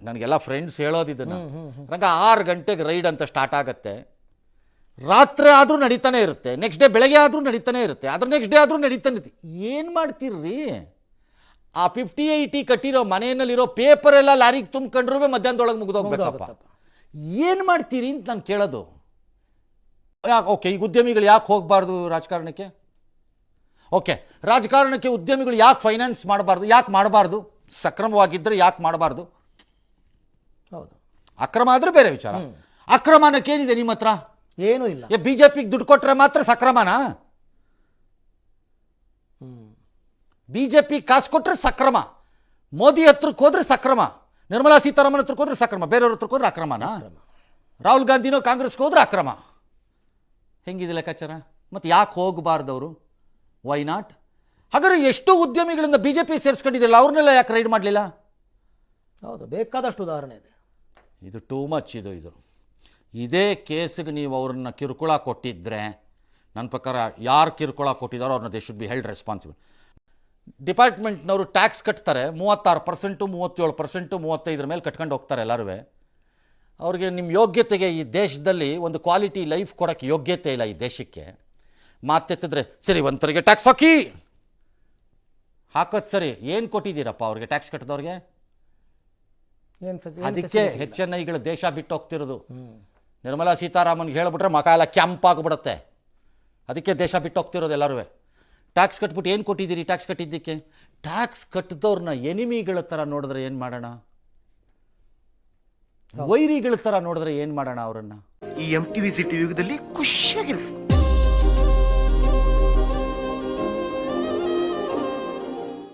ನನಗೆಲ್ಲ ಫ್ರೆಂಡ್ಸ್ ಹೇಳೋದಿದ್ದನ್ನು ರಂಗ 6 ಗಂಟೆಗೆ ರೈಡ್ ಅಂತ ಸ್ಟಾರ್ಟ್ ಆಗುತ್ತೆ, ರಾತ್ರಿ ಆದರೂ ನಡೀತಾನೆ ಇರುತ್ತೆ, ನೆಕ್ಸ್ಟ್ ಡೇ ಬೆಳಗ್ಗೆ ಆದರೂ ನಡೀತಾನೆ ಇರುತ್ತೆ, ಅದ್ರ ನೆಕ್ಸ್ಟ್ ಡೇ ಆದರೂ ನಡೀತಾನೆ ಇರುತ್ತೆ. ಏನು ಮಾಡ್ತೀರ್ರಿ? ಆ 5080 ಕಟ್ಟಿರೋ ಮನೆಯಲ್ಲಿರೋ ಪೇಪರ್ ಎಲ್ಲ ಲಾರಿಗೆ ತುಂಬ್ಕೊಂಡ್ರೂ ಮಧ್ಯಾಹ್ನದೊಳಗೆ ಮುಗಿದೋಗ್ಬೇಕಪ್ಪ. ಏನು ಮಾಡ್ತೀರಿ ಅಂತ ನಾನು ಕೇಳೋದು. ಓಕೆ, ಈಗ ಉದ್ಯಮಿಗಳು ಯಾಕೆ ಹೋಗಬಾರ್ದು ರಾಜಕಾರಣಕ್ಕೆ? ಓಕೆ, ರಾಜಕಾರಣಕ್ಕೆ ಉದ್ಯಮಿಗಳು ಯಾಕೆ ಫೈನಾನ್ಸ್ ಮಾಡಬಾರ್ದು? ಯಾಕೆ ಮಾಡಬಾರ್ದು? ಸಕ್ರಮವಾಗಿದ್ದರೆ ಯಾಕೆ ಮಾಡಬಾರ್ದು? ಹೌದು, ಅಕ್ರಮ ಆದರೆ ಬೇರೆ ವಿಚಾರ. ಅಕ್ರಮನಕ್ಕೇನಿದೆ ನಿಮ್ಮ ಹತ್ರ? ಏನೂ ಇಲ್ಲ. ಬಿಜೆಪಿಗೆ ದುಡ್ಡು ಕೊಟ್ಟರೆ ಮಾತ್ರ ಸಕ್ರಮನಾ? ಬಿಜೆಪಿ ಕಾಸು ಕೊಟ್ಟರೆ ಸಕ್ರಮ, ಮೋದಿ ಹತ್ರಕ್ಕೆ ಹೋದ್ರೆ ಸಕ್ರಮ, ನಿರ್ಮಲಾ ಸೀತಾರಾಮನ್ ಹತ್ರಕ್ಕೆ ಹೋದ್ರೆ ಸಕ್ರಮ, ಬೇರೆಯವ್ರ ಹತ್ರಕ್ಕೆ ಹೋದ್ರೆ ಅಕ್ರಮನಾ? ರಾಹುಲ್ ಗಾಂಧಿನೋ ಕಾಂಗ್ರೆಸ್ಗೆ ಹೋದ್ರೆ ಅಕ್ರಮ. ಹೆಂಗಿದೆ ಲೆಕ್ಕಾಚಾರ? ಮತ್ತು ಯಾಕೆ ಹೋಗಬಾರ್ದವರು? Why not? ಹಾಗಾದ್ರೆ ಎಷ್ಟು ಉದ್ಯಮಿಗಳಿಂದ ಬಿಜೆಪಿ ಸೇರಿಸ್ಕೊಂಡಿದ್ದಿಲ್ಲ, ಅವ್ರನ್ನೆಲ್ಲ ಯಾಕೆ ರೈಡ್ ಮಾಡಲಿಲ್ಲ? ಹೌದು, ಬೇಕಾದಷ್ಟು ಉದಾಹರಣೆ ಇದೆ. ಇದು ಟೂ ಮಚ್. ಇದು ಇದೇ ಕೇಸಿಗೆ ನೀವು ಅವ್ರನ್ನ ಕಿರುಕುಳ ಕೊಟ್ಟಿದ್ರೆ, ನನ್ನ ಪ್ರಕಾರ ಯಾರು ಕಿರುಕುಳ ಕೊಟ್ಟಿದ್ದಾರೋ ಅವ್ರನ್ನ they should be held responsible. ಡಿಪಾರ್ಟ್ಮೆಂಟ್ನವರು ಟ್ಯಾಕ್ಸ್ ಕಟ್ತಾರೆ 36%, 37%, 35% ಮೇಲೆ ಕಟ್ಕೊಂಡು ಹೋಗ್ತಾರೆ ಎಲ್ಲರೂ. ಅವ್ರಿಗೆ ನಿಮ್ಮ ಯೋಗ್ಯತೆಗೆ, ಈ ದೇಶದಲ್ಲಿ ಒಂದು ಕ್ವಾಲಿಟಿ ಲೈಫ್ ಕೊಡೋಕ್ಕೆ ಯೋಗ್ಯತೆ ಇಲ್ಲ ಈ ದೇಶಕ್ಕೆ. ಮಾತೆತ್ತಿದ್ರೆ ಸರಿ ಒಂಥರಿಗೆ ಟ್ಯಾಕ್ಸ್ ಹಾಕೋದು ಸರಿ, ಏನು ಕೊಟ್ಟಿದ್ದೀರಪ್ಪ ಅವ್ರಿಗೆ ಟ್ಯಾಕ್ಸ್ ಕಟ್ಟಿದವ್ರಿಗೆ? ಅದಕ್ಕೆ HNIಗಳು ದೇಶ ಬಿಟ್ಟು ಹೋಗ್ತಿರೋದು. ನಿರ್ಮಲಾ ಸೀತಾರಾಮನ್ಗೆ ಹೇಳ್ಬಿಟ್ರೆ ಮಕ ಎಲ್ಲ ಕೆಂಪಾಗ್ಬಿಡುತ್ತೆ. ಅದಕ್ಕೆ ದೇಶ ಬಿಟ್ಟು ಹೋಗ್ತಿರೋದು ಎಲ್ಲರೂ. ಟ್ಯಾಕ್ಸ್ ಕಟ್ಬಿಟ್ಟು ಏನು ಕೊಟ್ಟಿದ್ದೀರಿ? ಟ್ಯಾಕ್ಸ್ ಕಟ್ಟಿದ್ದಕ್ಕೆ ಟ್ಯಾಕ್ಸ್ ಕಟ್ಟಿದವ್ರನ್ನ ಎನಿಮಿಗಳ ಥರ ನೋಡಿದ್ರೆ ಏನು ಮಾಡೋಣ? ವೈರಿಗಳ ಥರ ನೋಡಿದ್ರೆ ಏನು ಮಾಡೋಣ ಅವರನ್ನು? ಈ MTV ಸಿಟಿ ಯುಗದಲ್ಲಿ ಖುಷಿಯಾಗಿರ್ಬೇಕು.